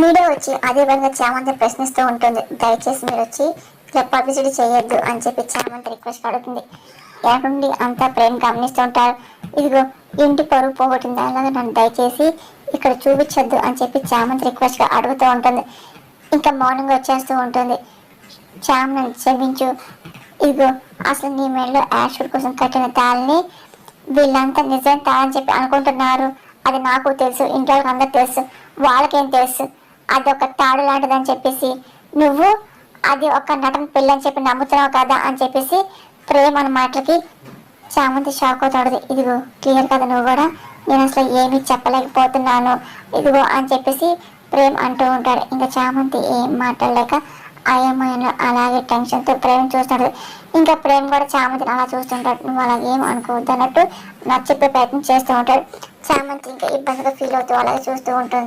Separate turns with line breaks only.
Media వచ్చి అదే విధంగా చామంతి ప్రశ్నిస్తూ ఉంటుంది. దయచేసి మీరు వచ్చి ఇలా పబ్లిసిటీ చేయొద్దు అని చెప్పి చామంతి రిక్వెస్ట్ అడుగుతుంది. ఎక్కడుండి అంతా ప్రేమ గమనిస్తూ ఉంటారు. ఇదిగో ఇంటి పరుగు పోగొట్టింది, అలాగే నన్ను దయచేసి ఇక్కడ చూపించొద్దు అని చెప్పి చామంతి రిక్వెస్ట్ గా అడుగుతూ ఉంటుంది. ఇంకా మార్నింగ్ వచ్చేస్తూ ఉంటుంది. చామ్ నన్ను క్షమించు, ఇదిగో అసలు నీ మెడలో యాష్వుడ్ కోసం కట్టిన తాళని వీళ్ళంతా నిజం తాళని చెప్పి అనుకుంటున్నారు. అది నాకు తెలుసు, ఇంట్లో అందరికి తెలుసు, వాళ్ళకేం తెలుసు, అది ఒక తాడు లాంటిదని చెప్పేసి నువ్వు అది ఒక నటన పెళ్ళి అని చెప్పి నమ్ముతున్నావు కదా అని చెప్పేసి ప్రేమ అన్న మాటలకి చామంతి షాక్ అవుతాడు. ఇదిగో క్లియర్ కదా నువ్వు కూడా, నేను అసలు ఏమీ చెప్పలేకపోతున్నాను ఇదిగో అని చెప్పేసి ప్రేమ్ అంటూ ఉంటాడు. ఇంకా చామంతి ఏం మాట్లాడలేక అయోమయంలో అలాగే టెన్షన్తో ప్రేమ చూస్తాడు. ఇంకా ప్రేమ్ కూడా చామంతిని అలా చూస్తుంటాడు. నువ్వు అలా ఏం అనుకోవద్దు అన్నట్టు నచ్చ చెప్పే ప్రయత్నం చేస్తూ ఉంటాడు. చామంతి ఇంకా ఇబ్బందిగా ఫీల్ అవుతూ అలాగే చూస్తూ ఉంటుంది.